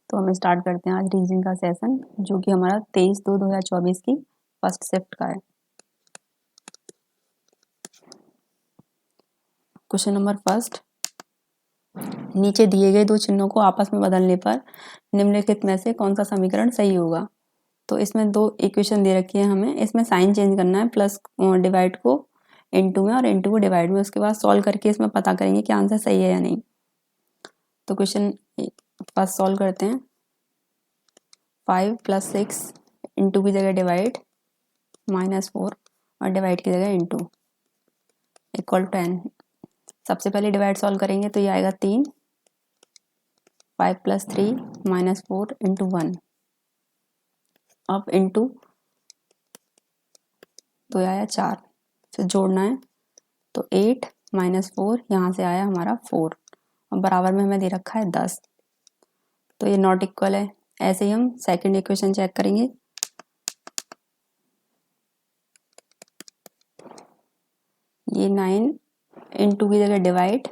तो हम स्टार्ट करते हैं आज रीजनिंग का सेशन, जो कि हमारा 23/2/2024 की फर्स्ट शिफ्ट का है। क्वेश्चन नंबर फर्स्ट, नीचे दिए गए दो चिन्हों को आपस में बदलने पर निम्नलिखित में से कौन सा समीकरण सही होगा। तो इसमें दो इक्वेशन दे रखी है, हमें इसमें साइन चेंज करना है, प्लस डिवाइड को इनटू में और इनटू को डिवाइड में, उसके बाद सॉल्व करके इसमें पता करेंगे कि आंसर सही है या नहीं। तो क्वेश्चन फर्स्ट सॉल्व करते हैं। 5 + 6 इंटू की जगह डिवाइड -4 और डिवाइड की जगह इंटू इक्वल 10। सबसे पहले डिवाइड सॉल्व करेंगे तो ये आएगा 3। 5 + 3 -4 इंटू 1। अब इंटू तो ये आया 4, फिर जोड़ना है तो 8 -4 यहाँ से आया हमारा 4 और बराबर में हमें दे रखा है 10, तो ये नॉट इक्वल है। ऐसे ही हम सेकंड इक्वेशन चेक करेंगे। ये 9 इंटू की जगह डिवाइड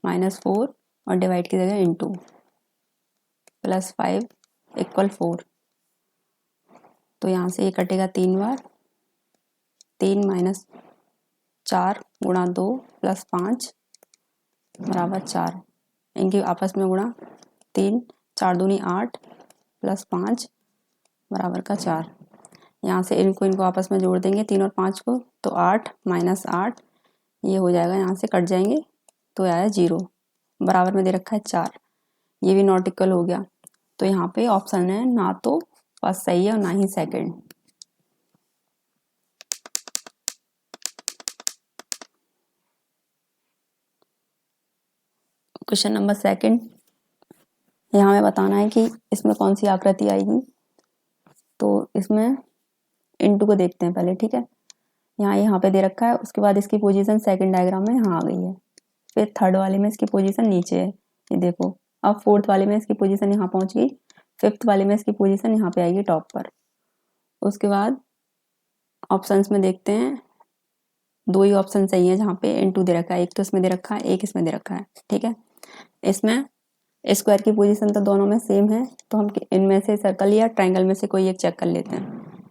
-4 और डिवाइड की जगह इंटू प्लस 5 इक्वल 4, तो यहाँ से ये कटेगा 3 बार। 3 - 4 गुणा 2 + 5 बराबर 4, इनकी आपस में गुणा 3 4 दूनी 8 + 5 बराबर का 4। यहाँ से इनको आपस में जोड़ देंगे 3 और 5 को, तो 8 - 8 ये हो जाएगा, यहाँ से कट जाएंगे तो आया 0, बराबर में दे रखा है 4। ये भी नॉट इक्वल हो गया, तो यहाँ पे ऑप्शन है ना तो फर्स्ट सही है और ना ही सेकंड। क्वेश्चन नंबर सेकंड, यहाँ हमें बताना है कि इसमें कौन सी आकृति आएगी। तो इसमें इनटू को देखते हैं पहले, ठीक है। यहाँ पे दे रखा है, उसके बाद इसकी पोजीशन सेकंड डायग्राम में यहाँ आ गई है, फिर थर्ड वाले में इसकी पोजीशन नीचे है, ये देखो। अब फोर्थ वाले में इसकी पोजीशन यहाँ पहुँच गई, फिफ्थ वाले में इसकी पोजीशन यहाँ पे आएगी टॉप पर। उसके बाद ऑप्शंस में देखते हैं, दो ही ऑप्शन सही है जहाँ पे इनटू दे रखा है, एक तो इसमें दे रखा है, एक इसमें दे रखा है, ठीक है। इसमें स्क्वायर की पोजीशन तो दोनों में सेम है, तो हम इनमें से सर्कल या ट्रायंगल में से कोई एक चेक कर लेते हैं।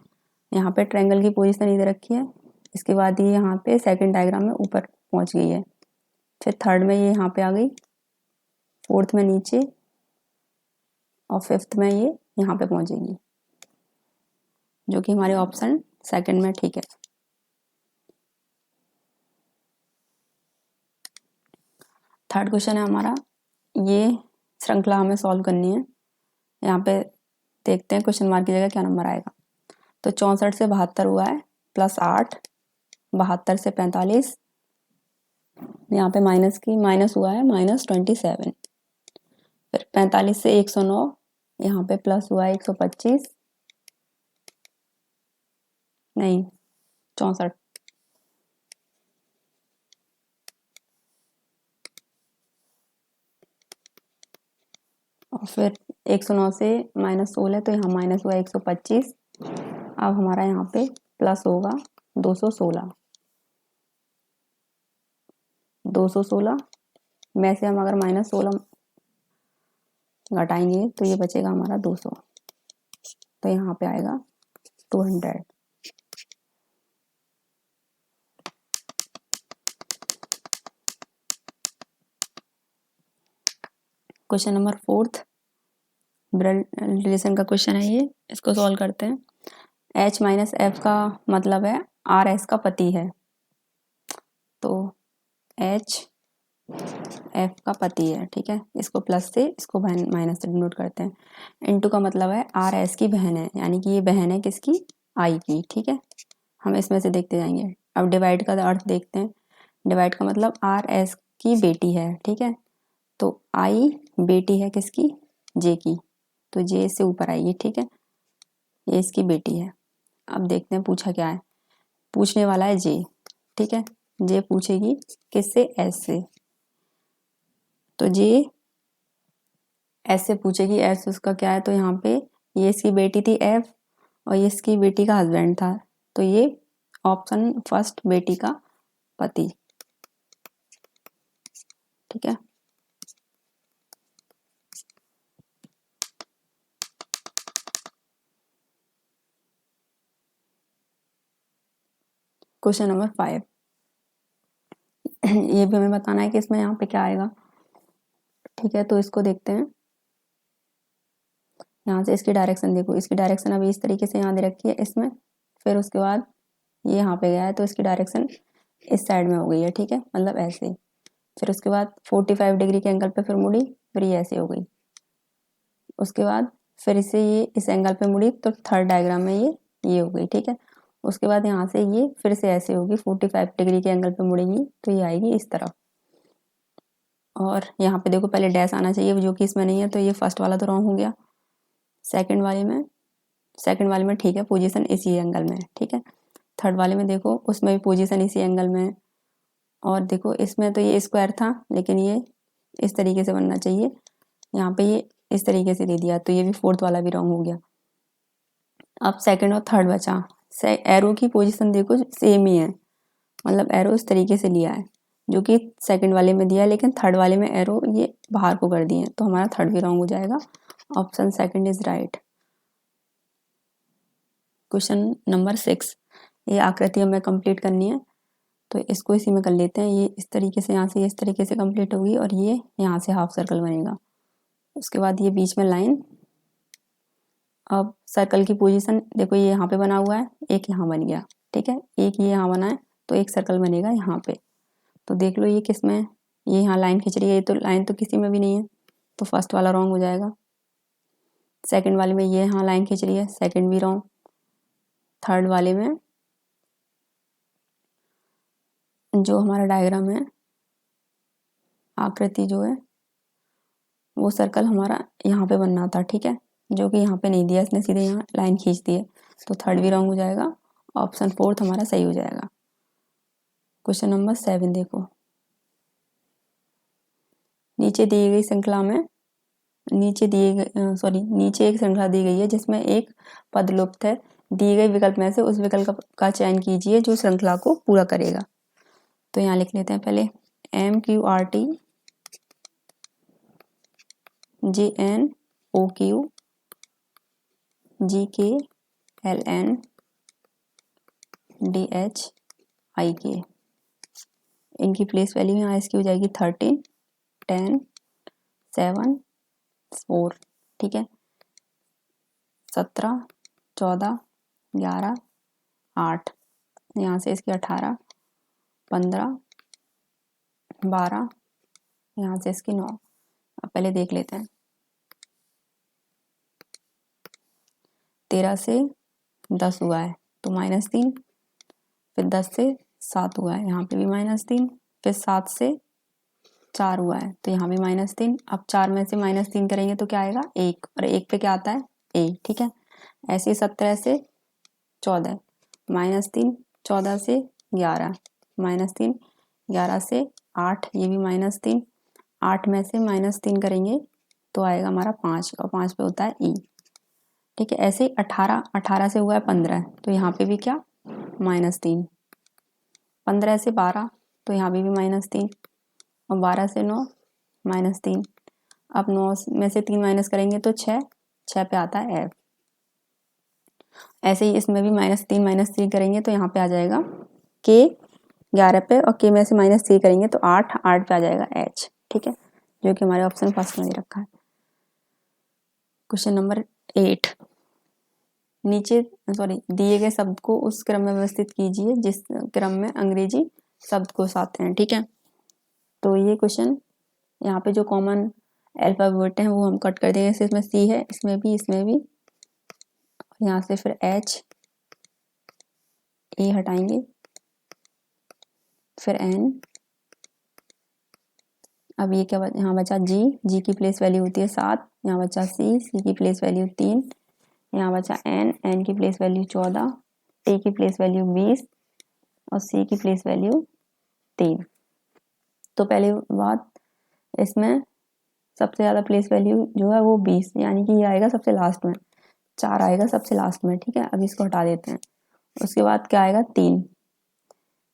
यहाँ पे ट्रायंगल की पोजीशन इधर रखी है, इसके बाद ये यहाँ पे सेकंड डायग्राम में ऊपर पहुँच गई है, फिर थर्ड में ये यहाँ पे आ गई, फोर्थ में नीचे और फिफ्थ में ये यहाँ पे पहुँचेगी, जो कि हमारे ऑप्शन सेकंड में ठीक है। थर्ड क्वेश्चन है हमारा, ये श्रृंखला हमें सॉल्व करनी है। यहाँ पे देखते हैं क्वेश्चन मार्क की जगह क्या नंबर आएगा। तो 64 से 72 हुआ है, प्लस 8, 72 से 45, यहाँ पे माइनस हुआ है -27, फिर 45 से 109, यहाँ पे प्लस हुआ है 125, नहीं 64, और फिर 109 से -16, तो यहाँ माइनस हुआ 125। अब हमारा यहाँ पे प्लस होगा 216। 216 में से हम अगर -16 घटाएंगे तो ये बचेगा हमारा 200, तो यहाँ पे आएगा 200। Question number fourth, blood relation का क्वेश्चन है ये, इसको सॉल्व करते हैं। H - F का मतलब है RS का पति है, तो H F का पति है, ठीक है। इसको प्लस से, इसको माइनस से डिनोट करते हैं। इनटू का मतलब है RS की बहन है, यानी कि ये बहन है किसकी, I की, ठीक है। हम इसमें से देखते जाएंगे। अब डिवाइड का अर्थ देखते हैं। डिवाइड का मतलब RS की बेटी है, ठीक है। तो I बेटी है किसकी, J की, तो J इससे ऊपर आएगी, ठीक है। ये इसकी बेटी है। अब देखते हैं पूछा क्या है। पूछने वाला है J, ठीक है। J पूछेगी किससे, S से, तो J S से पूछेगी। S उसका क्या है, तो यहाँ पे ये इसकी बेटी थी F और ये इसकी बेटी का हस्बैंड था, तो ये ऑप्शन फर्स्ट बेटी का पति, ठीक है। क्वेश्चन नंबर 5, ये भी हमें बताना है कि इसमें यहाँ पे क्या आएगा। ठीक है, तो इसको देखते हैं। यहाँ से इसकी डायरेक्शन देखो, इसकी डायरेक्शन अभी इस तरीके से यहाँ दे रखी है इसमें, फिर उसके बाद ये यहाँ पे गया है तो इसकी डायरेक्शन इस साइड में हो गई है। ठीक है, मतलब ऐसे। फिर उसके बाद 45 डिग्री के एंगल पे फिर मुड़ी, फिर ये ऐसे हो गई। उसके बाद फिर इसे ये इस एंगल पे मुड़ी तो थर्ड डायग्राम में ये हो गई। ठीक है, उसके बाद यहाँ से ये फिर से ऐसे होगी, 45 डिग्री के एंगल पे मुड़ेगी तो ये आएगी इस तरफ। और यहाँ पे देखो पहले डैश आना चाहिए जो कि इसमें नहीं है, तो ये फर्स्ट वाला तो रॉन्ग हो गया। सेकंड वाले में ठीक है, पोजीशन इसी एंगल में है। ठीक है, थर्ड वाले में देखो उसमें भी पोजीशन इसी एंगल में है। और देखो इसमें तो ये स्क्वायर था, लेकिन ये इस तरीके से बनना चाहिए, यहाँ पे ये इस तरीके से दे दिया, तो ये भी फोर्थ वाला भी रॉन्ग हो गया। अब सेकंड और थर्ड बचा। एरो की पोजीशन देखो सेम ही है, मतलब एरो इस तरीके से लिया है जो कि सेकंड वाले में दिया है, लेकिन थर्ड वाले में एरो ये बाहर को कर दिए, तो हमारा थर्ड भी रॉन्ग हो जाएगा। Option second is right. Question number 6, ये आकृति हमें कंप्लीट करनी है, तो इसको इसी में कर लेते हैं। ये इस तरीके से यहाँ से इस तरीके से कंप्लीट होगी और ये यहाँ से हाफ सर्कल बनेगा। उसके बाद ये बीच में लाइन। अब सर्कल की पोजीशन देखो, ये यहाँ पे बना हुआ है, एक यहाँ बन गया। ठीक है, एक ये यहाँ बना है तो एक सर्कल बनेगा यहाँ पे। तो देख लो ये किस में, ये यहाँ लाइन खींच रही है, ये तो लाइन तो किसी में भी नहीं है, तो फर्स्ट वाला रॉन्ग हो जाएगा। सेकंड वाले में ये यहाँ लाइन खींच रही है, सेकंड भी रॉन्ग। थर्ड वाले में जो हमारा डायग्राम है, आकृति जो है वो सर्कल हमारा यहाँ पे बनना था। ठीक है, जो कि यहाँ पे नहीं दिया, इसने सीधे यहाँ लाइन खींच दी है, तो थर्ड भी रॉन्ग हो जाएगा। ऑप्शन फोर्थ हमारा सही हो जाएगा। क्वेश्चन नंबर 7 देखो, नीचे दी गई श्रृंखला में नीचे एक श्रृंखला दी गई है जिसमें एक पद लुप्त है। दिए गए विकल्प में से उस विकल्प का चयन कीजिए जो श्रृंखला को पूरा करेगा। तो यहाँ लिख लेते हैं पहले MQRT JNOQ GKLN DHIK। इनकी प्लेस वैल्यू यहाँ इसकी हो जाएगी 13, 10, 7, 4। ठीक है, 17, 14, 11, 8, यहाँ से इसकी 18, 15, 12, यहाँ से इसकी 9। अब पहले देख लेते हैं। 13 से 10 हुआ है तो -3, फिर 10 से 7 हुआ है, यहाँ पे भी -3, फिर 7 से 4 हुआ है तो यहाँ भी -3। अब 4 में से -3 करेंगे तो क्या आएगा 1, और 1 पे क्या आता है A। ठीक है, ऐसे 17 से 14, -3, 14 से 11, -3, 11 से 8, ये भी -3, 8 में से -3 करेंगे तो आएगा हमारा 5, और 5 पे होता है E। ठीक है, ऐसे 18 से हुआ है 15, तो यहाँ पे भी क्या -3, 15 से 12 तो यहाँ भी -3, और 12 से 9 -3। अब 9 में से 3 माइनस करेंगे तो 6, 6 पे आता है F। ऐसे ही इसमें भी -3 करेंगे तो यहाँ पे आ जाएगा K 11 पे, और K में से -3 करेंगे तो 8, 8 पे आ जाएगा H। ठीक है, जो कि हमारे ऑप्शन फर्स्ट में दे रखा है। क्वेश्चन नंबर 8, दिए गए शब्द को उस क्रम में व्यवस्थित कीजिए जिस क्रम में अंग्रेजी शब्द को आते हैं। ठीक है, तो ये क्वेश्चन यहाँ पे जो कॉमन अल्फाबेट हैं वो हम कट कर देंगे। इसमें C है, इसमें भी, यहाँ से फिर H, A हटाएंगे, फिर N। अब ये क्या यहाँ बचा G की प्लेस वैल्यू होती है 7, यहाँ बचा C की प्लेस वैल्यू 3, यहाँ बचा N की प्लेस वैल्यू 14, A की प्लेस वैल्यू 20 और C की प्लेस वैल्यू 3। तो पहली बात, इसमें सबसे ज़्यादा प्लेस वैल्यू जो है वो 20, यानी कि ये आएगा सबसे लास्ट में, 4 आएगा सबसे लास्ट में। ठीक है, अब इसको हटा देते हैं। उसके बाद क्या आएगा 3,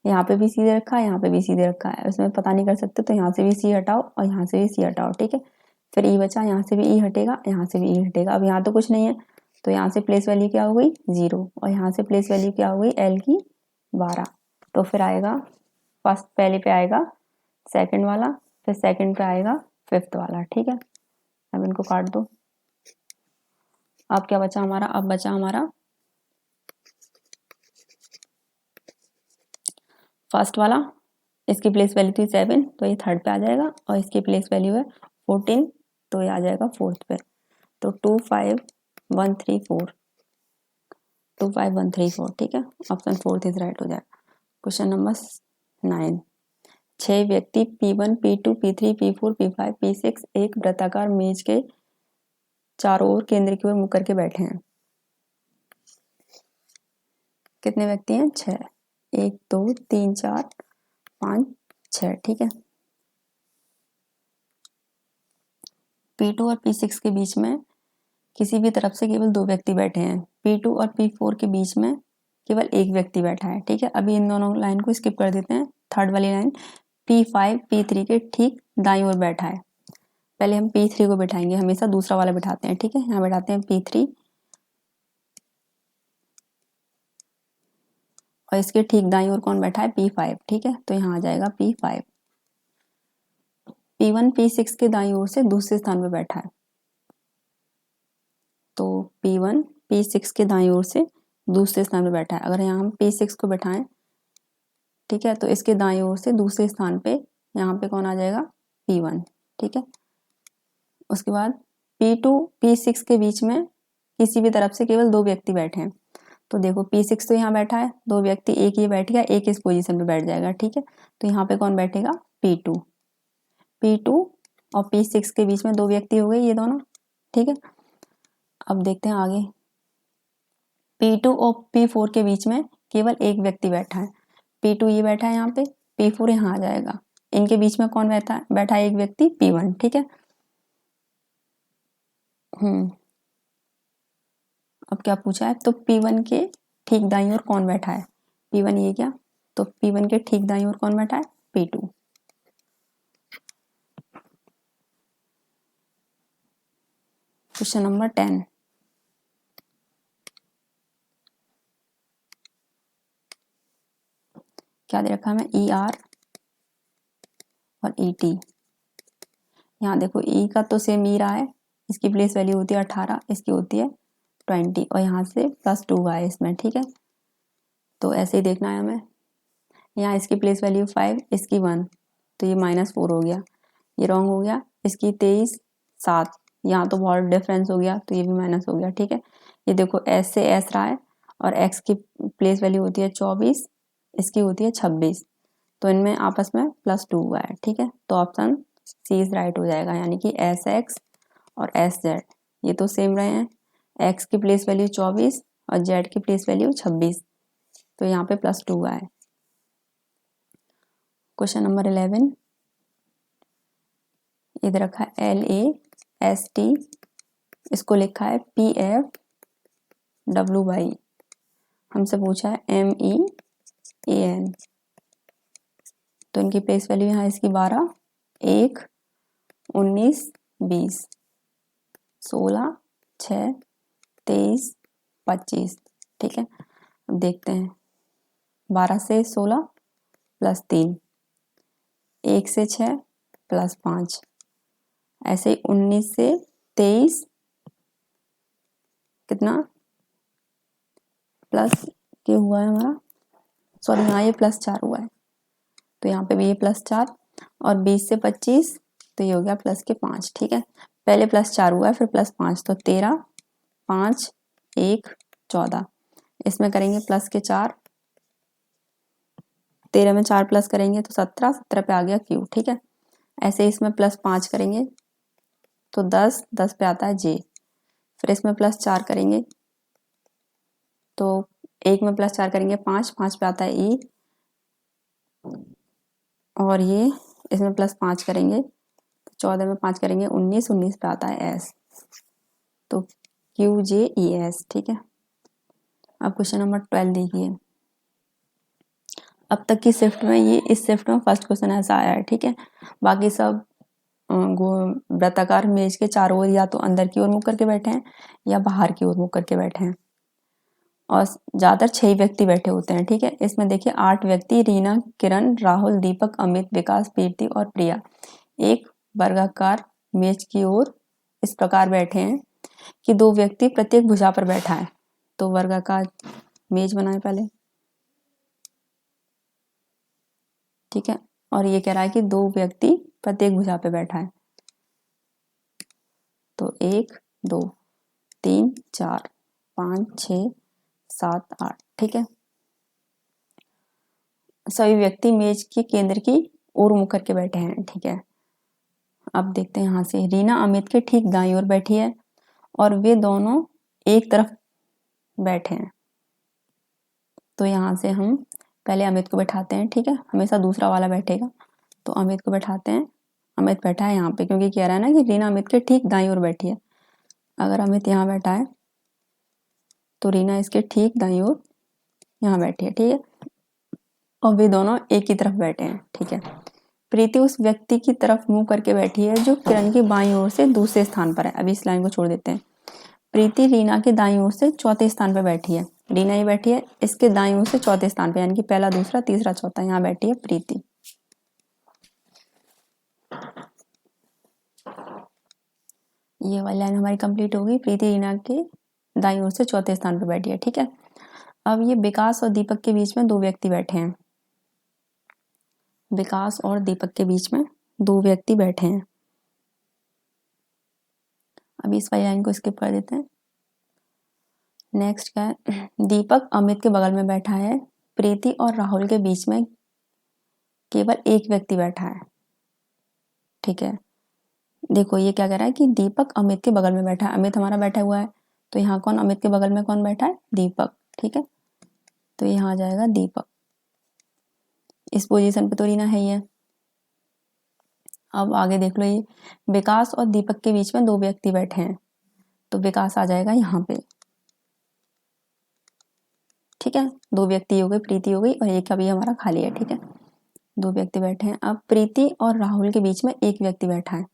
यहाँ पे भी C दे रखा है, यहाँ पे भी C दे रखा है, उसमें पता नहीं कर सकते, तो यहाँ से भी C हटाओ और यहाँ से भी C हटाओ। ठीक है, फिर E बचा, यहाँ से भी E हटेगा, यहाँ से भी E हटेगा। अब यहाँ तो कुछ नहीं है, तो यहाँ से प्लेस वैल्यू क्या हो गई 0, और यहाँ से प्लेस वैल्यू क्या हो गई L की 12। तो फिर आएगा फर्स्ट, पहले पे आएगा सेकंड वाला, फिर सेकंड पे आएगा फिफ्थ वाला, ठीक है। अब इनको काट दो। अब क्या बचा हमारा, अब बचा हमारा फर्स्ट वाला, इसकी प्लेस वैल्यू थी 7 तो ये थर्ड पे आ जाएगा, और इसकी प्लेस वैल्यू है 14 तो ये आ जाएगा फोर्थ पे। तो 25134, 25134, ठीक है। ऑप्शन फोर्थ इज राइट हो जाएगा। क्वेश्चन नंबर 9, 6 व्यक्ति P1, P2, P3, P4, P5, P6 एक वृत्ताकार मेज के चारों ओर केंद्र की ओर मुख करके बैठे हैं। कितने व्यक्ति हैं? 6, 1 2 3 4 5 6, ठीक है। P2 और P6 के बीच में किसी भी तरफ से केवल 2 व्यक्ति बैठे हैं। P2 और P4 के बीच में केवल एक व्यक्ति बैठा है, ठीक है। अभी इन दोनों लाइन को स्किप कर देते हैं। थर्ड वाली लाइन, P5 P3 के ठीक दाईं ओर बैठा है। पहले हम P3 को बिठाएंगे, हमेशा दूसरा वाला बिठाते हैं, ठीक है। यहाँ बैठाते हैं P3 और इसके ठीक दाईं ओर कौन बैठा है? P5, ठीक है। तो यहाँ आ जाएगा P5। P1 P6 के दाईं ओर से दूसरे स्थान पर बैठा है, तो P1 P6 के दाईं ओर से दूसरे स्थान पर बैठा है। अगर यहाँ हम P6 को बैठाएं, ठीक है, तो इसके दाईं ओर से दूसरे स्थान पे यहाँ पे कौन आ जाएगा? P1, ठीक है। उसके बाद P2 P6 के बीच में किसी भी तरफ से केवल 2 व्यक्ति बैठे हैं। तो देखो P6 तो यहाँ बैठा है, 2 व्यक्ति, एक ये बैठ गया, एक इस पोजीशन पे बैठ जाएगा, ठीक है। तो यहाँ पे कौन बैठेगा? P2। P2 और P6 के बीच में 2 व्यक्ति हो गए ये दोनों, ठीक है। अब देखते हैं आगे। P2 और P4 के बीच में केवल एक व्यक्ति बैठा है। P2 ये बैठा है यहाँ पे, P4 यहाँ आ जाएगा। इनके बीच में कौन बैठा है? एक व्यक्ति, P1, ठीक है। अब क्या पूछा है? तो P1 के ठीक दाईं ओर कौन बैठा है? P1 ये क्या? तो P1 के ठीक दाईं ओर कौन बैठा है? P2। क्वेश्चन नंबर 10, क्या दे रखा है? मैं ER और ET। यहाँ देखो E का तो सेम E रहा है, इसकी प्लेस वैल्यू होती है 18, इसकी होती है 20 और यहाँ से +2 है इसमें, ठीक है। तो ऐसे ही देखना है हमें। यहाँ इसकी प्लेस वैल्यू 5, इसकी 1, तो ये -4 हो गया, ये रॉन्ग हो गया। इसकी 23 7, यहाँ तो बहुत डिफरेंस हो गया, तो ये भी माइनस हो गया, ठीक है। ये देखो S से S रहा है और X की प्लेस वैल्यू होती है 24, इसकी होती है 26, तो इनमें आपस में +2 हुआ है, ठीक है। तो ऑप्शन सी इज राइट हो जाएगा, यानी कि SX और SZ ये तो सेम रहे हैं। X की प्लेस वैल्यू 24 और Z की प्लेस वैल्यू 26, तो यहाँ पे +2 हुआ है। क्वेश्चन नंबर 11, इधर रखा है LAST, इसको लिखा है PFWY, हमसे पूछा है MEAN, तो इनकी प्लेस वैल्यू यहाँ इसकी 12, 1, 19, 20, 16, 6, 23, 25, ठीक है। अब देखते हैं, 12 से 16 +3, 1 से 6 +5, ऐसे ही 19 से 23 कितना प्लस के हुआ है हमारा, सॉरी यहाँ ये +4 हुआ है, तो यहाँ पे भी ये +4, और 20 से 25 तो ये हो गया +5, ठीक है। पहले +4 हुआ है फिर +5, तो 13, 5, 1, 14, इसमें करेंगे +4, 13 में 4 प्लस करेंगे तो 17, 17 पे आ गया Q, ठीक है। ऐसे इसमें +5 करेंगे तो 10, 10 पे आता है J, फिर इसमें +4 करेंगे तो 1 में +4 करेंगे 5, 5 पे आता है E, और ये इसमें +5 करेंगे तो 14 में 5 करेंगे 19, 19 पे आता है S, तो QJES, ठीक है। अब क्वेश्चन नंबर 12 देखिए। अब तक की शिफ्ट में ये, इस शिफ्ट में फर्स्ट क्वेश्चन ऐसा आया है, ठीक है। बाकी सब वृत्ताकार मेज के चारों ओर या तो अंदर की ओर मुख करके बैठे हैं या बाहर की ओर मुख करके बैठे हैं। और ज़्यादातर 6 व्यक्ति बैठे होते हैं, ठीक है। इसमें देखिए 8 व्यक्ति रीना, किरण, राहुल, दीपक, अमित, विकास, प्रीति और प्रिया एक वर्गाकार मेज की ओर इस प्रकार बैठे हैं कि 2 व्यक्ति प्रत्येक भुजा पर बैठा है। तो वर्गाकार मेज बनाए पहले, ठीक है। और ये कह रहा है कि 2 व्यक्ति प्रत्येक भुजा पे बैठा है। तो 1 2 3 4 5 6 7 8, ठीक है। सभी व्यक्ति मेज के केंद्र की ओर मुख करके बैठे हैं, ठीक है। अब देखते हैं यहाँ से, रीना अमित के ठीक दाईं ओर बैठी है और वे दोनों एक तरफ बैठे हैं। तो यहाँ से हम पहले अमित को बैठाते हैं, ठीक है। हमेशा दूसरा वाला बैठेगा, तो अमित को बैठाते हैं। अमित बैठा है यहाँ पे, क्योंकि कह रहा है ना कि रीना अमित के ठीक दाईं ओर बैठी है। अगर अमित यहाँ बैठा है तो रीना इसके ठीक दाईं ओर यहाँ बैठी है, ठीक है। और वे दोनों एक ही तरफ बैठे हैं, ठीक है। प्रीति उस व्यक्ति की तरफ मुंह करके बैठी है जो किरण की बाईं ओर से दूसरे स्थान पर है। अभी इस लाइन को छोड़ देते हैं। प्रीति रीना के दाईं ओर से चौथे स्थान पर बैठी है। रीना ही बैठी है, इसके दाईं ओर से चौथे स्थान पर, यानी कि पहला, दूसरा, तीसरा, चौथा, यहाँ बैठी है प्रीति। ये वाली लाइन हमारी कंप्लीट होगी। प्रीति रीना के दाईं ओर से चौथे स्थान पर बैठी है, ठीक है। अब ये विकास और दीपक के बीच में 2 व्यक्ति बैठे हैं। विकास और दीपक के बीच में 2 व्यक्ति बैठे हैं। अभी इस वाली लाइन को स्किप कर देते हैं। नेक्स्ट क्या है, दीपक अमित के बगल में बैठा है। प्रीति और राहुल के बीच में केवल एक व्यक्ति बैठा है, ठीक है। देखो ये क्या कह रहा है कि दीपक अमित के बगल में बैठा है। अमित हमारा बैठा हुआ है, तो यहाँ कौन, अमित के बगल में कौन बैठा है, दीपक, ठीक है। तो यहाँ आ जाएगा दीपक। इस पोजीशन पे तो रीना है ही है। अब आगे देख लो, ये विकास और दीपक के बीच में 2 व्यक्ति बैठे हैं, तो विकास आ जाएगा यहाँ पे, ठीक है। 2 व्यक्ति हो गए, प्रीति हो गई और एक अभी हमारा खाली है, ठीक है। 2 व्यक्ति बैठे हैं। अब प्रीति और राहुल के बीच में एक व्यक्ति बैठा है।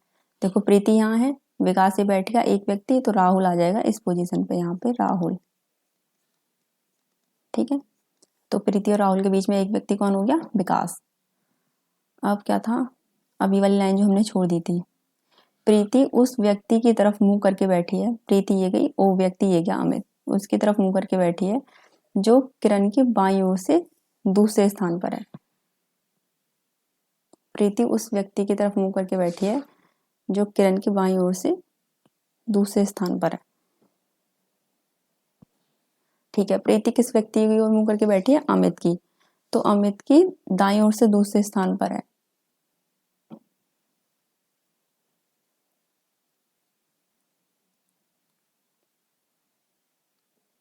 देखो प्रीति यहाँ है, विकास से बैठेगा एक व्यक्ति, तो राहुल आ जाएगा इस पोजीशन पे, यहाँ पे राहुल, ठीक है। तो प्रीति और राहुल के बीच में एक व्यक्ति कौन हो गया, विकास। अब क्या था, अभी वाली लाइन जो हमने छोड़ दी थी, प्रीति उस व्यक्ति की तरफ मुंह करके बैठी है। प्रीति ये गई, वो व्यक्ति ये गया अमित, उसकी तरफ मुंह करके बैठी है जो किरण की बाईं ओर से दूसरे स्थान पर है। प्रीति उस व्यक्ति की तरफ मुंह करके बैठी है जो किरण की बाईं ओर से दूसरे स्थान पर है, ठीक है। प्रीति किस व्यक्ति की ओर मुंह करके बैठी है, अमित की, तो अमित की दाईं ओर से दूसरे स्थान पर है।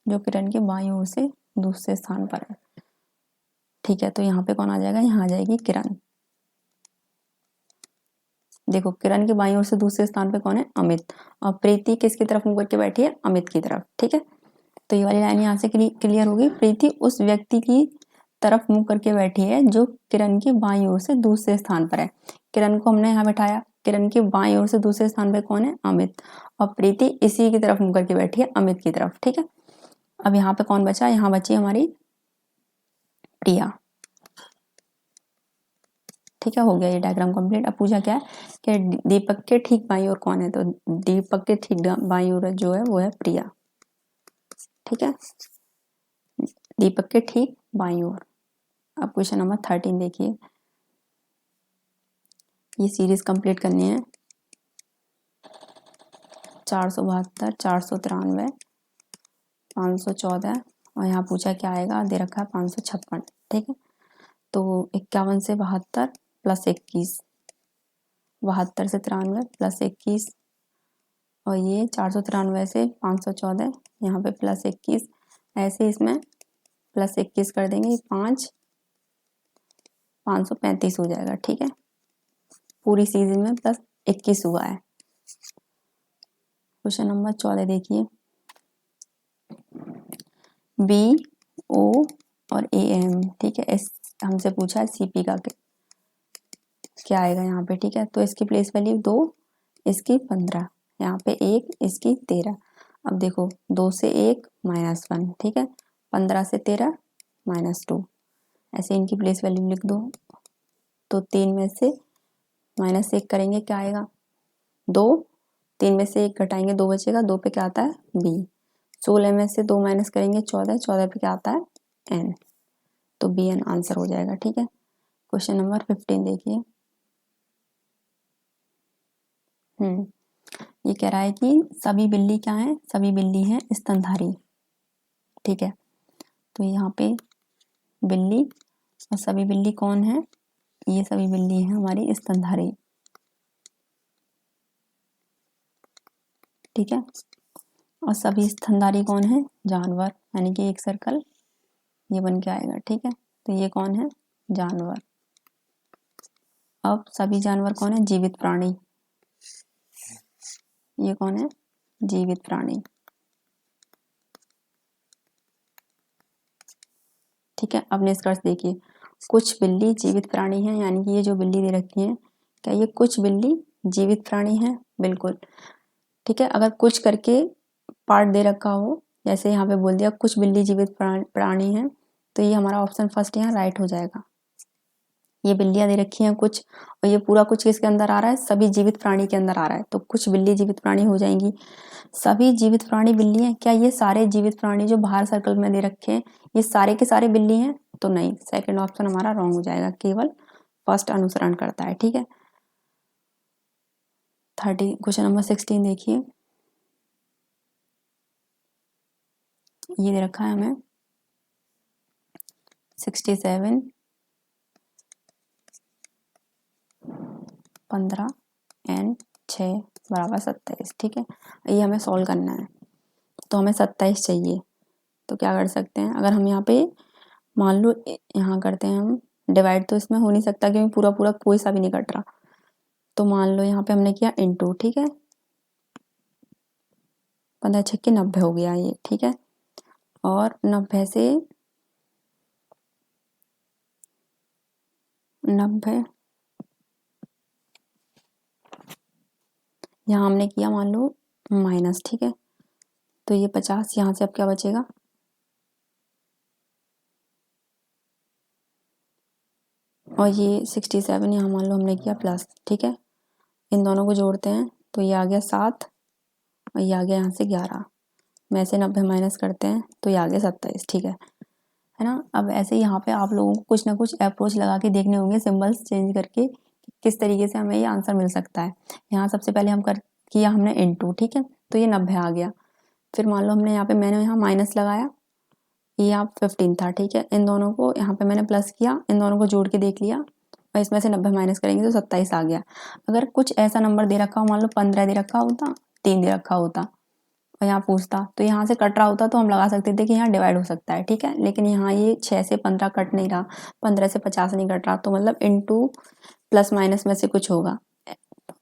जो किरण की बाईं ओर से दूसरे स्थान पर है, ठीक है। तो यहाँ पे कौन आ जाएगा, यहाँ आ जाएगी किरण। देखो किरण की बाईं ओर से दूसरे स्थान पे कौन है, अमित, और प्रीति किसकी तरफ मुंह करके बैठी है, अमित की तरफ, ठीक है। तो ये वाली लाइन यहाँ से क्लियर होगी। प्रीति उस व्यक्ति की तरफ मुंह करके बैठी है जो किरण की बाईं ओर से दूसरे स्थान पर है। किरण को हमने यहाँ बैठाया, किरण की बाईं ओर से दूसरे स्थान पे कौन है, अमित, और प्रीति इसी की तरफ मुंह करके बैठी है, अमित की तरफ, ठीक है। अब यहाँ पे कौन बचा, यहाँ बची हमारी प्रिया, ठीक है। हो गया ये डायग्राम कंप्लीट। अब पूछा क्या है कि दीपक के ठीक बाईं ओर कौन है, तो दीपक के ठीक बाईं ओर जो है वो है प्रिया, ठीक है। दीपक के ठीक बाईं ओर। अब क्वेश्चन नंबर 13 देखिए, ये सीरीज कंप्लीट करनी है। 472, 493, 514 और यहाँ पूछा क्या आएगा, दे रखा है 556, ठीक है। तो 51 से 72 प्लस 21, 72 से 93 प्लस 21, और ये 493 से 514 यहाँ पे प्लस 21, ऐसे इसमें प्लस 21 कर देंगे, 535 हो जाएगा, ठीक है। पूरी सीरीज में प्लस 21 हुआ है। क्वेश्चन नंबर 14 देखिए, बी ओ और ए एम, ठीक है। इस हमसे पूछा है सीपी का क्या आएगा यहाँ पे, ठीक है। तो इसकी प्लेस वैल्यू 2, इसकी 15, यहाँ पे 1, इसकी 13। अब देखो 2 से 1 -1, ठीक है। 15 से 13 -2, ऐसे इनकी प्लेस वैल्यू लिख दो। तो 3 में से -1 करेंगे क्या आएगा 2, 3 में से 1 घटाएंगे 2 बचेगा, 2 पे क्या आता है b, 16 में से 2 माइनस करेंगे 14, 14 पे क्या आता है n, तो बी एन आंसर हो जाएगा। ठीक है, क्वेश्चन नंबर 15 देखिए। ये कह रहा है कि सभी बिल्ली क्या है, सभी बिल्ली हैं स्तनधारी। ठीक है, तो यहाँ पे बिल्ली और सभी बिल्ली कौन है, ये सभी बिल्ली हैं हमारी स्तनधारी। ठीक है, और सभी स्तनधारी कौन है, जानवर, यानी कि एक सर्कल ये बन के आएगा। ठीक है, तो ये कौन है, जानवर। अब सभी जानवर कौन है, जीवित प्राणी, ये कौन है, जीवित प्राणी। ठीक है, अब निष्कर्ष देखिए, कुछ बिल्ली जीवित प्राणी हैं, यानी कि ये जो बिल्ली दे रखी है, क्या ये कुछ बिल्ली जीवित प्राणी है, बिल्कुल। ठीक है, अगर कुछ करके पार्ट दे रखा हो, जैसे यहाँ पे बोल दिया कुछ बिल्ली जीवित प्राणी है, तो ये हमारा ऑप्शन फर्स्ट यहाँ राइट हो जाएगा। ये बिल्लियां दे रखी हैं कुछ, और ये पूरा कुछ किसके अंदर आ रहा है, सभी जीवित प्राणी के अंदर आ रहा है, तो कुछ बिल्ली जीवित प्राणी हो जाएंगी। सभी जीवित प्राणी बिल्ली हैं, क्या ये सारे जीवित प्राणी जो बाहर सर्कल में दे रखे हैं ये सारे के सारे बिल्ली हैं, तो नहीं, सेकंड ऑप्शन हमारा रॉन्ग हो जाएगा, केवल फर्स्ट अनुसरण करता है। ठीक है, 30 क्वेश्चन नंबर 16 देखिए। ये दे रखा है हमें 67 15 n 6 बराबर 27। ठीक है, ये हमें सॉल्व करना है, तो हमें 27 चाहिए। तो क्या कर सकते हैं, अगर हम यहाँ पे मान लो यहाँ करते हैं हम डिवाइड, तो इसमें हो नहीं सकता क्योंकि पूरा पूरा कोई सा भी नहीं कट रहा, तो मान लो यहाँ पे हमने किया इनटू। ठीक है, 15 छक्के 90 हो गया ये। ठीक है, और 90 से 90 यहाँ हमने किया मान लो माइनस। ठीक है, तो ये 50 यहाँ से अब क्या बचेगा, और ये 67 यहाँ मान लो हमने किया प्लस। ठीक है, इन दोनों को जोड़ते हैं तो ये आ गया 7 और ये आ गया यहाँ से 11 में से 90 माइनस करते हैं तो ये आ गया 27। ठीक है ना। अब ऐसे ही यहाँ पे आप लोगों को कुछ ना कुछ अप्रोच लगा के देखने होंगे, सिंबल्स चेंज करके किस तरीके से हमें ये आंसर मिल सकता है। यहाँ सबसे पहले हम किया हमने इनटू। ठीक है, तो ये 90 आ गया, फिर मान लो हमने यहाँ पे मैंने यहाँ माइनस लगाया, ये यहाँ 15 था। ठीक है, इन दोनों को यहाँ पे मैंने प्लस किया, इन दोनों को जोड़ के देख लिया और इसमें से 90 माइनस करेंगे तो 27 आ गया। अगर कुछ ऐसा नंबर दे रखा हो, मान लो 15 दे रखा होता, 3 दे रखा होता और यहाँ पूछता, तो यहाँ से कट रहा होता तो हम लगा सकते थे कि यहाँ डिवाइड हो सकता है। ठीक है, लेकिन यहाँ ये 6 से 15 कट नहीं रहा, 15 से 50 नहीं कट रहा, तो मतलब इनटू प्लस माइनस में से कुछ होगा।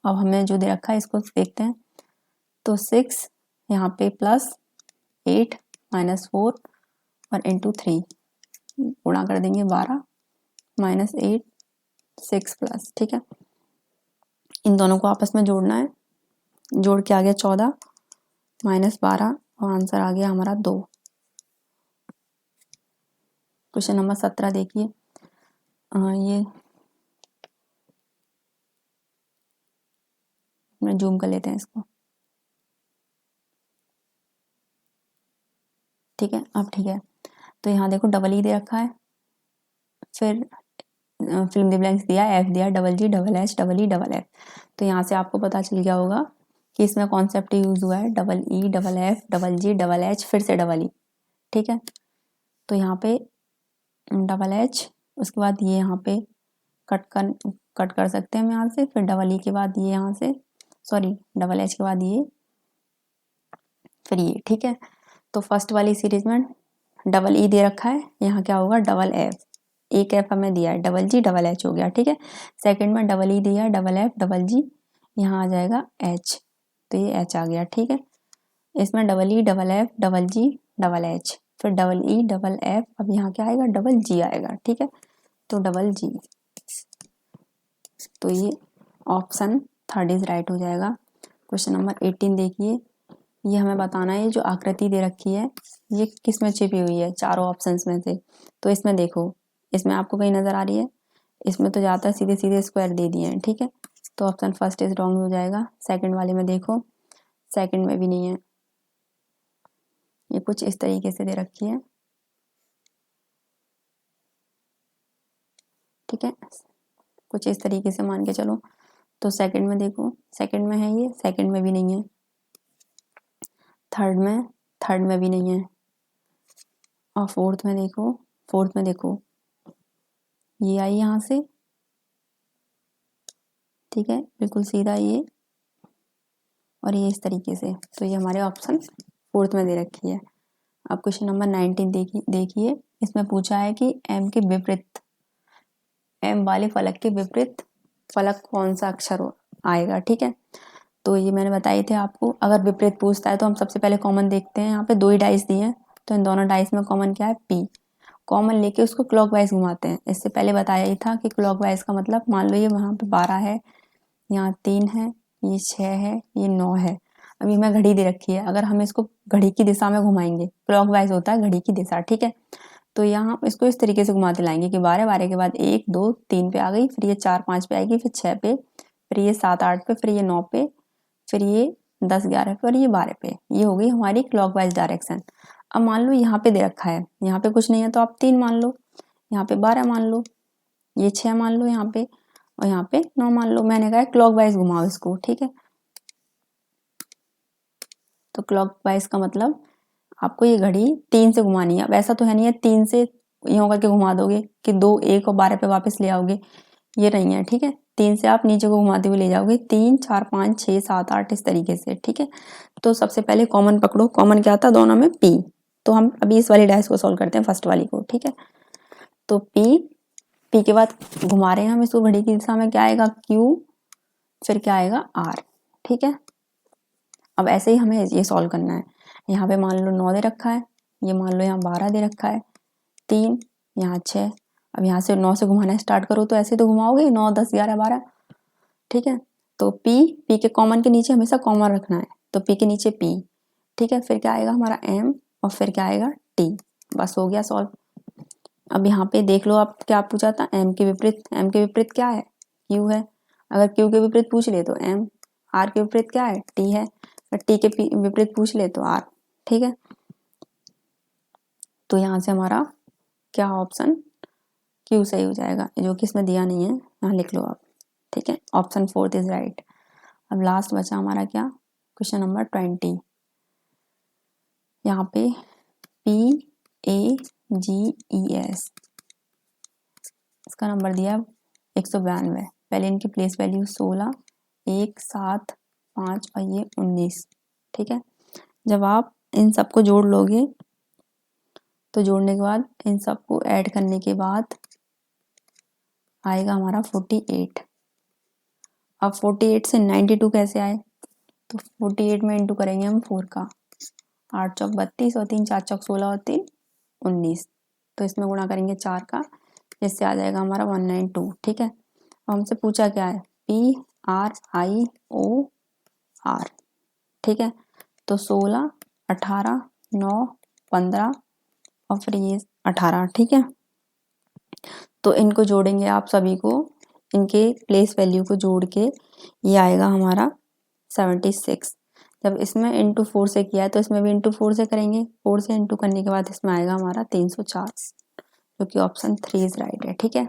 अब हमें जो दे रखा है इसको देखते हैं, तो 6 यहाँ पे प्लस 8 -4 और इंटू 3 गुणा कर देंगे 12 -8 6 प्लस। ठीक है, इन दोनों को आपस में जोड़ना है, जोड़ के आ गया 14 -12 और आंसर आ गया हमारा 2। क्वेश्चन नंबर 17 देखिए। ये मैं जूम कर लेते हैं इसको। ठीक है, अब ठीक है, तो यहाँ देखो डबल ई दे रखा है, फिर फिल्म द ब्लैंक्स दिया, एफ दिया, डबल जी double H double E double F. तो यहाँ से आपको पता चल गया होगा कि इसमें कॉन्सेप्ट यूज हुआ है double E double F double जी डबल एच फिर से डबल ई। ठीक है, तो यहाँ पे डबल एच, उसके बाद ये यहाँ पे कट कर सकते हैं हम यहाँ से, फिर डबल ई के बाद ये यहाँ से, सॉरी डबल एच के बाद ये, फिर ये। ठीक है, तो फर्स्ट वाली सीरीज में डबल ई दे रखा है, यहाँ क्या होगा डबल एफ, एक एफ हमें दिया है, डबल जी डबल एच हो गया। ठीक है, सेकंड में डबल ई दिया है, डबल एफ डबल जी, यहाँ आ जाएगा एच, तो ये एच आ गया। ठीक है, इसमें double E double F double जी डबल एच, फिर डबल ई डबल एफ, अब यहाँ क्या आएगा डबल जी आएगा। ठीक है, तो डबल जी, तो ये ऑप्शन थर्ड इज राइट हो जाएगा। क्वेश्चन नंबर 18 देखिए। ये हमें बताना है जो आकृति दे रखी है ये किस में छिपी हुई है चारों ऑप्शंस में से। तो इसमें देखो, इसमें आपको कहीं नजर आ रही है? इसमें तो ज़्यादा सीधे सीधे स्क्वायर दे दिए हैं, ठीक है। तो ऑप्शन फर्स्ट इज रॉन्ग हो जाएगा। सेकंड वाले में देखो, सेकंड में भी नहीं है। ये कुछ इस तरीके से दे रखी है, ठीक है, कुछ इस तरीके से मान के चलो। तो सेकंड में देखो, सेकंड में है ये, सेकंड में भी नहीं है। थर्ड में भी नहीं है। और फोर्थ में देखो, फोर्थ में देखो, ये आई यहाँ से, ठीक है, बिल्कुल सीधा ये, और ये इस तरीके से। तो ये हमारे ऑप्शन फोर्थ में दे रखी है। अब क्वेश्चन नंबर 19 देखिए, इसमें पूछा है कि एम के विपरीत, एम वाले फलक के विपरीत फलक कौन सा अक्षर आएगा, ठीक है। तो ये मैंने बताए थे आपको, अगर विपरीत पूछता है तो हम सबसे पहले कॉमन देखते हैं। यहाँ पे 2 ही डाइस दिए हैं, तो इन दोनों डाइस में कॉमन क्या है? पी। कॉमन लेके उसको क्लॉकवाइज घुमाते हैं। इससे पहले बताया ही था कि क्लॉकवाइज का मतलब, मान लो ये वहाँ पे 12 है, यहाँ 3 है, ये 6 है, ये 9 है। अभी मैं घड़ी दे रखी है, अगर हम इसको घड़ी की दिशा में घुमाएंगे, क्लॉकवाइज होता है घड़ी की दिशा, ठीक है। तो यहाँ इसको इस तरीके से घुमाते लाएंगे कि 12 12 के बाद 1 2 3 पे आ गई, फिर ये 4 5 पे आएगी, फिर 6 पे, फिर ये 7 8 पे, फिर ये 9 पे, फिर ये 10 11 पे और ये 12 पे। ये हो गई हमारी क्लॉकवाइज डायरेक्शन। अब मान लो यहाँ पे दे रखा है, यहाँ पे कुछ नहीं है तो आप 3 मान लो, यहाँ पे 12 मान लो, ये 6 मान लो यहाँ पे, और यहाँ पे 9 मान लो। मैंने कहा क्लॉकवाइज घुमाओ इसको, ठीक है। तो क्लॉकवाइज का मतलब आपको ये घड़ी 3 से घुमानी है। वैसा तो है नहीं है 3 से यूं करके घुमा दोगे कि 2 1 और 12 पे वापस ले आओगे, ये नहीं है, ठीक है। 3 से आप नीचे को घुमाते हुए ले जाओगे, 3 4 5 6 7 8 इस तरीके से, ठीक है। तो सबसे पहले कॉमन पकड़ो, कॉमन क्या था दोनों में? पी। तो हम अभी इस वाली डायस को सॉल्व करते हैं, फर्स्ट वाली को, ठीक है। तो पी, पी के बाद घुमा रहे हैं हम इसको घड़ी की दिशा में, क्या आएगा? क्यू, फिर क्या आएगा? आर, ठीक है। अब ऐसे ही हमें ये सॉल्व करना है। यहाँ पे मान लो 9 दे रखा है, ये मान लो यहाँ 12 दे रखा है, 3 यहाँ 6। अब यहाँ से 9 से घुमाना स्टार्ट करो तो ऐसे तो घुमाओगे 9 10 11 12, ठीक है। तो पी, पी के कॉमन के नीचे हमेशा कॉमन रखना है, तो पी के नीचे पी, ठीक है। फिर क्या आएगा हमारा? एम, और फिर क्या आएगा? टी। बस हो गया सॉल्व। अब यहाँ पे देख लो आप, क्या पूछा था? एम के विपरीत, एम के विपरीत क्या है? क्यू है। अगर क्यू के विपरीत पूछ ले तो एम, आर के विपरीत क्या है? टी है, अगर टी के विपरीत पूछ ले तो आर, ठीक है। तो यहाँ से हमारा क्या ऑप्शन? क्यू सही हो जाएगा, जो कि इसमें दिया नहीं है, यहाँ लिख लो आप, ठीक है। Option fourth is right. अब लास्ट बचा हमारा क्या? Question number 20। यहाँ पे PAGES, इसका नंबर दिया 192। पहले इनकी प्लेस वैल्यू 16 1 7 5 और ये 19, ठीक है। जब आप इन सबको जोड़ लोगे तो जोड़ने के बाद इन सबको ऐड करने के बाद आएगा हमारा 48। अब 48 से 92 कैसे आए? तो 48 में इंटू करेंगे हम 4 का, 8 चौक 32 और 3 4 चौक 16 और 3 19। तो इसमें गुणा करेंगे 4 का, इससे आ जाएगा हमारा 192, ठीक है। अब हमसे पूछा क्या है? PRIOR, ठीक है। तो 16 18 9 15 और फिर ये 18, ठीक है। तो इनको जोड़ेंगे आप सभी को, इनके प्लेस वैल्यू को जोड़ के ये आएगा हमारा 76। जब इसमें इंटू 4 से किया है तो इसमें भी इंटू 4 से करेंगे, 4 से इंटू करने के बाद इसमें आएगा हमारा 304, जो कि ऑप्शन 3 इज राइट है, ठीक है।